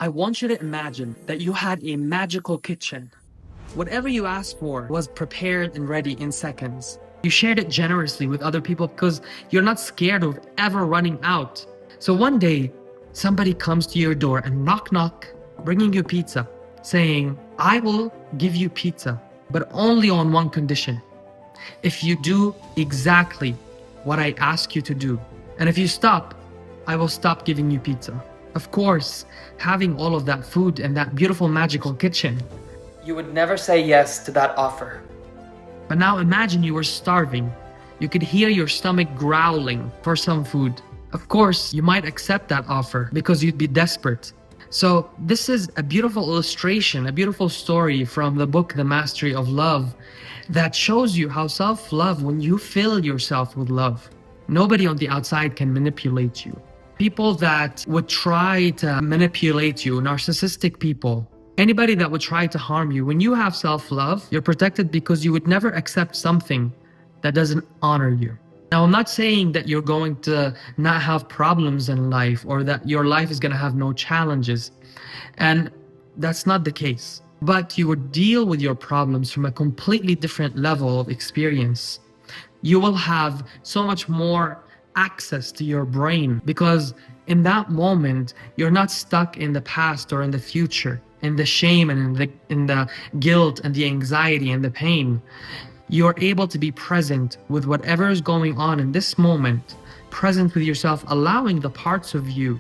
I want you to imagine that you had a magical kitchen. Whatever you asked for was prepared and ready in seconds. You shared it generously with other people because you're not scared of ever running out. So one day, somebody comes to your door and knock knock, bringing you pizza, saying, I will give you pizza, but only on one condition. If you do exactly what I ask you to do, and if you stop, I will stop giving you pizza. Of course, having all of that food and that beautiful magical kitchen, you would never say yes to that offer. But now imagine you were starving. You could hear your stomach growling for some food. Of course, you might accept that offer because you'd be desperate. So this is a beautiful illustration, a beautiful story from the book, The Mastery of Love, that shows you how self-love, when you fill yourself with love, nobody on the outside can manipulate you. People that would try to manipulate you, narcissistic people, anybody that would try to harm you, when you have self-love, you're protected because you would never accept something that doesn't honor you. Now, I'm not saying that you're going to not have problems in life or that your life is going to have no challenges. And that's not the case. But you would deal with your problems from a completely different level of experience. You will have so much more access to your brain because in that moment, you're not stuck in the past or in the future, in the shame and in the guilt and the anxiety and the pain. You're able to be present with whatever is going on in this moment, present with yourself, allowing the parts of you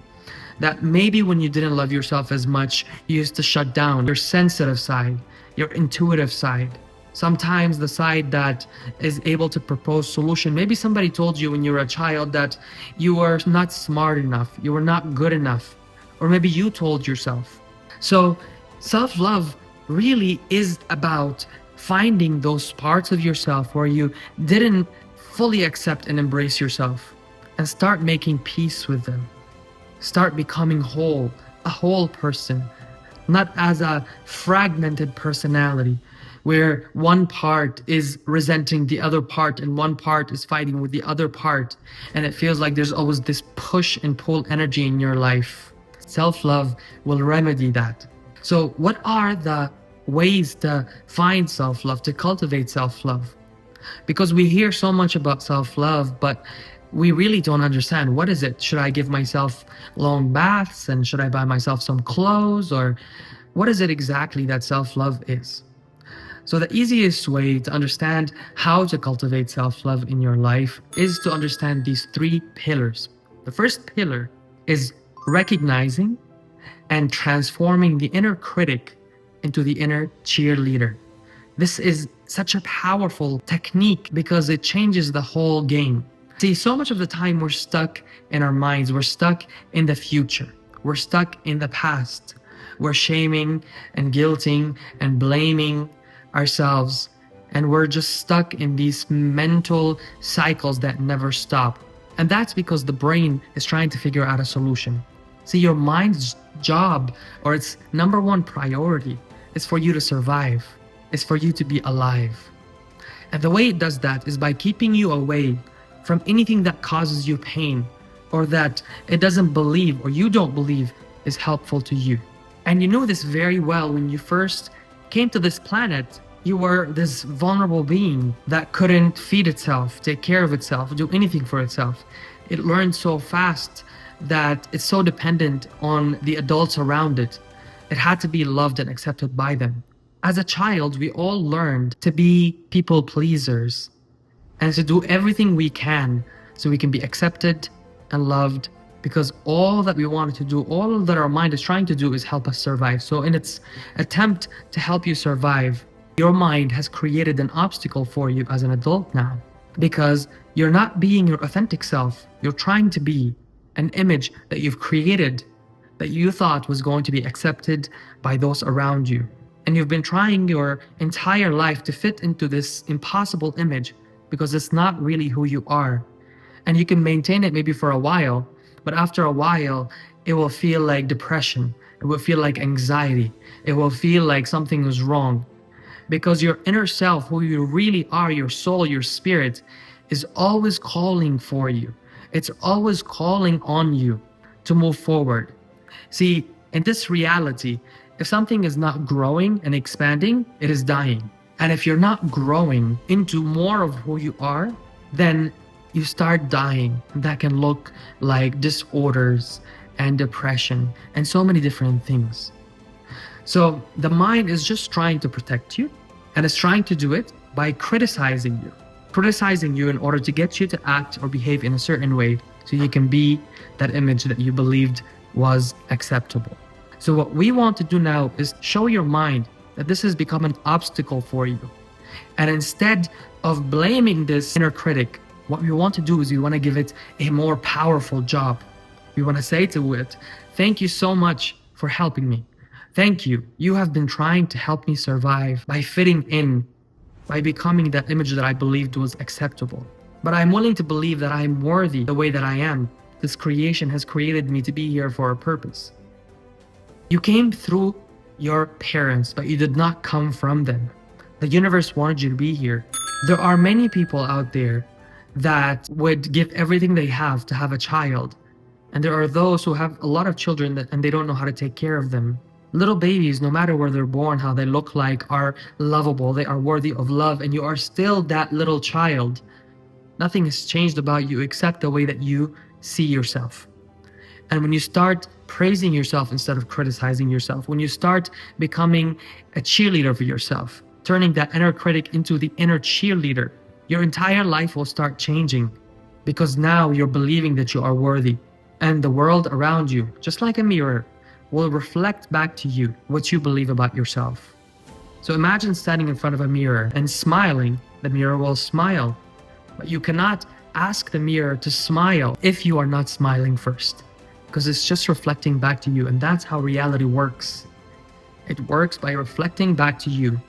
that maybe when you didn't love yourself as much, you used to shut down. Your sensitive side, your intuitive side, sometimes the side that is able to propose solution. Maybe somebody told you when you were a child that you were not smart enough, you were not good enough, or maybe you told yourself. So self-love really is about finding those parts of yourself where you didn't fully accept and embrace yourself and start making peace with them. Start becoming whole, a whole person, not as a fragmented personality where one part is resenting the other part and one part is fighting with the other part. And it feels like there's always this push and pull energy in your life. Self-love will remedy that. So what are the ways to find self-love, to cultivate self-love? Because we hear so much about self-love, but we really don't understand, what is it? Should I give myself long baths and should I buy myself some clothes, or what is it exactly that self-love is? So the easiest way to understand how to cultivate self-love in your life is to understand these three pillars. The first pillar is recognizing and transforming the inner critic into the inner cheerleader. This is such a powerful technique because it changes the whole game. See, so much of the time we're stuck in our minds, we're stuck in the future, we're stuck in the past. We're shaming and guilting and blaming ourselves, and we're just stuck in these mental cycles that never stop. And that's because the brain is trying to figure out a solution. See, your mind's job, or its number one priority, is for you to survive, is for you to be alive. And the way it does that is by keeping you away from anything that causes you pain or that it doesn't believe or you don't believe is helpful to you. And you know this very well. When you first came to this planet, you were this vulnerable being that couldn't feed itself, take care of itself, do anything for itself. It learned so fast that it's so dependent on the adults around it. It had to be loved and accepted by them. As a child, we all learned to be people pleasers and to do everything we can so we can be accepted and loved, because all that we wanted to do, all that our mind is trying to do is help us survive. So in its attempt to help you survive, your mind has created an obstacle for you as an adult now, because you're not being your authentic self. You're trying to be an image that you've created that you thought was going to be accepted by those around you. And you've been trying your entire life to fit into this impossible image because it's not really who you are. And you can maintain it maybe for a while, but after a while, it will feel like depression. It will feel like anxiety. It will feel like something is wrong. Because your inner self, who you really are, your soul, your spirit, is always calling for you. It's always calling on you to move forward. See, In this reality, if something is not growing and expanding, it is dying. And if you're not growing into more of who you are, then you start dying. That can look like disorders and depression and so many different things. So the mind is just trying to protect you, and it's trying to do it by criticizing you in order to get you to act or behave in a certain way so you can be that image that you believed was acceptable. So what we want to do now is show your mind that this has become an obstacle for you. And instead of blaming this inner critic, what we want to do is we want to give it a more powerful job. We want to say to it, thank you so much for helping me. Thank you. You have been trying to help me survive by fitting in, by becoming that image that I believed was acceptable. But I'm willing to believe that I'm worthy the way that I am. This creation has created me to be here for a purpose. You came through your parents, but you did not come from them. The universe wanted you to be here. There are many people out there that would give everything they have to have a child. And there are those who have a lot of children and they don't know how to take care of them. Little babies, no matter where they're born, how they look like, are lovable. They are worthy of love, and you are still that little child. Nothing has changed about you except the way that you see yourself. And when you start praising yourself instead of criticizing yourself, when you start becoming a cheerleader for yourself, turning that inner critic into the inner cheerleader, your entire life will start changing, because now you're believing that you are worthy. And the world around you, just like a mirror, will reflect back to you what you believe about yourself. So imagine standing in front of a mirror and smiling. The mirror will smile. But you cannot ask the mirror to smile if you are not smiling first, because it's just reflecting back to you. And that's how reality works. It works by reflecting back to you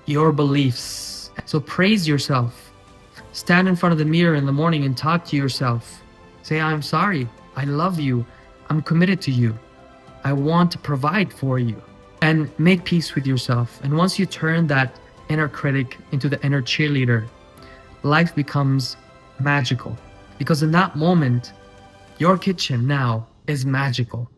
your beliefs. So praise yourself. Stand in front of the mirror in the morning and talk to yourself. Say, I'm sorry. I love you. I'm committed to you. I want to provide for you. And make peace with yourself. And once you turn that inner critic into the inner cheerleader, life becomes magical. Because in that moment, your kitchen now is magical.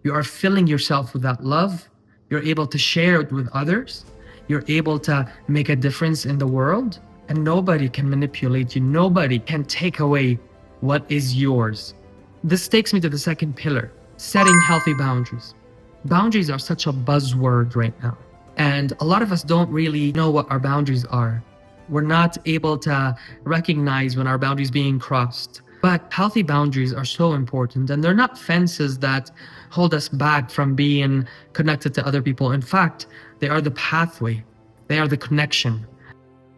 You are filling yourself with that love. You're able to share it with others. You're able to make a difference in the world. And nobody can manipulate you. Nobody can take away what is yours. This takes me to the second pillar, setting healthy boundaries. Boundaries are such a buzzword right now. And a lot of us don't really know what our boundaries are. We're not able to recognize when our boundaries being crossed. But healthy boundaries are so important, and they're not fences that hold us back from being connected to other people. In fact, they are the pathway. They are the connection.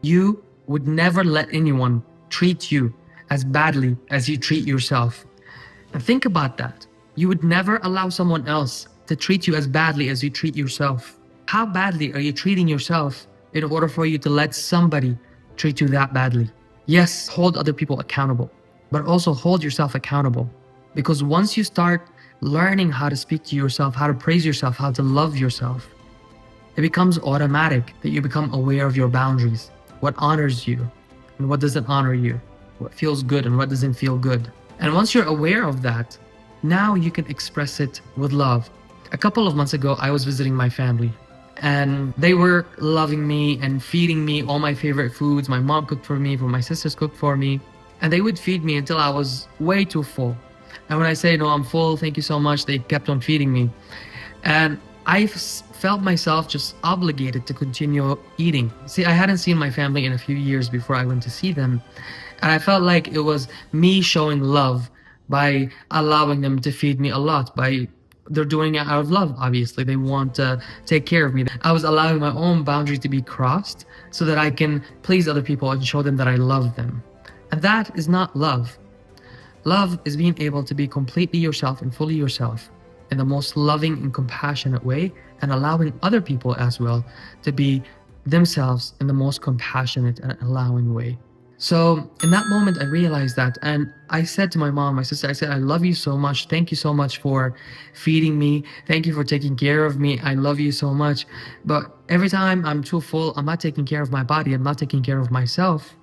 You would never let anyone treat you as badly as you treat yourself. And think about that. You would never allow someone else to treat you as badly as you treat yourself. How badly are you treating yourself in order for you to let somebody treat you that badly? Yes, hold other people accountable, but also hold yourself accountable. Because once you start learning how to speak to yourself, how to praise yourself, how to love yourself, it becomes automatic that you become aware of your boundaries, what honors you and what doesn't honor you, what feels good and what doesn't feel good. And once you're aware of that, now you can express it with love. A couple of months ago, I was visiting my family, and they were loving me and feeding me all my favorite foods. My mom cooked for me, my sisters cooked for me, and they would feed me until I was way too full. And when I say, no, I'm full, thank you so much, they kept on feeding me. And I felt myself just obligated to continue eating. See, I hadn't seen my family in a few years before I went to see them. And I felt like it was me showing love by allowing them to feed me a lot. They're doing it out of love, obviously. They want to take care of me. I was allowing my own boundary to be crossed so that I can please other people and show them that I love them. And that is not love. Love is being able to be completely yourself and fully yourself in the most loving and compassionate way, and allowing other people as well to be themselves in the most compassionate and allowing way. So in that moment, I realized that, and I said to my mom, my sister, I said, I love you so much. Thank you so much for feeding me. Thank you for taking care of me. I love you so much. But every time I'm too full, I'm not taking care of my body. I'm not taking care of myself.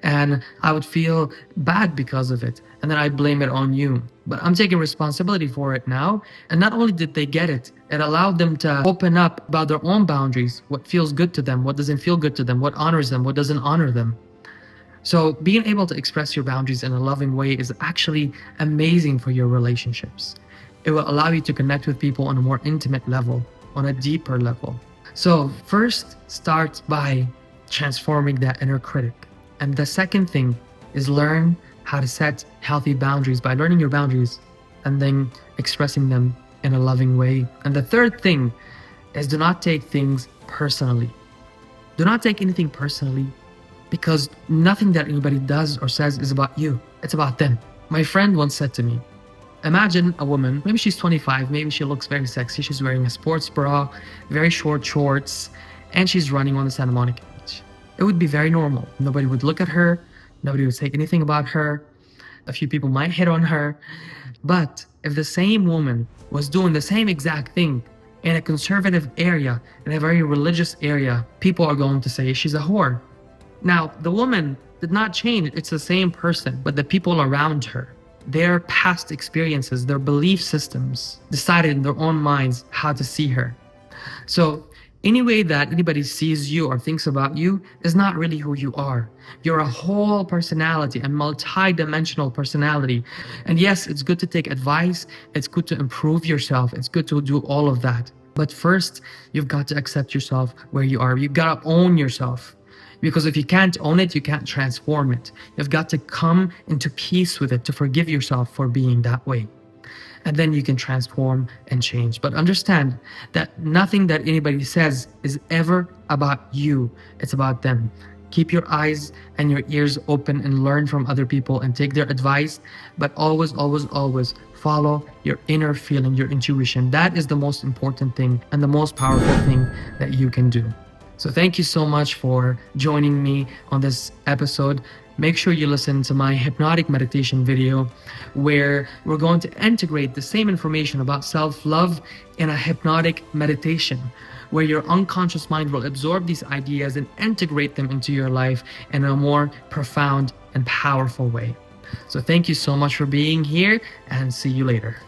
And I would feel bad because of it. And then I blame it on you. But I'm taking responsibility for it now. And not only did they get it, it allowed them to open up about their own boundaries, what feels good to them, what doesn't feel good to them, what honors them, what doesn't honor them. So being able to express your boundaries in a loving way is actually amazing for your relationships. It will allow you to connect with people on a more intimate level, on a deeper level. So first, start by transforming that inner critic. And the second thing is learn how to set healthy boundaries by learning your boundaries and then expressing them in a loving way. And the third thing is do not take things personally. Do not take anything personally, because nothing that anybody does or says is about you. It's about them. My friend once said to me, imagine a woman, maybe she's 25, maybe she looks very sexy, she's wearing a sports bra, very short shorts, and she's running on the Santa Monica beach. It would be very normal. Nobody would look at her, nobody would say anything about her. A few people might hit on her. But if the same woman was doing the same exact thing in a conservative area, in a very religious area, people are going to say she's a whore. Now, the woman did not change. It's the same person, but the people around her, their past experiences, their belief systems decided in their own minds how to see her. So any way that anybody sees you or thinks about you is not really who you are. You're a whole personality, a multi-dimensional personality. And yes, it's good to take advice. It's good to improve yourself. It's good to do all of that. But first, you've got to accept yourself where you are. You've got to own yourself. Because if you can't own it, you can't transform it. You've got to come into peace with it, to forgive yourself for being that way. And then you can transform and change. But understand that nothing that anybody says is ever about you. It's about them. Keep your eyes and your ears open and learn from other people and take their advice. But always, always, always follow your inner feeling, your intuition. That is the most important thing and the most powerful thing that you can do. So thank you so much for joining me on this episode. Make sure you listen to my hypnotic meditation video where we're going to integrate the same information about self-love in a hypnotic meditation where your unconscious mind will absorb these ideas and integrate them into your life in a more profound and powerful way. So thank you so much for being here, and see you later.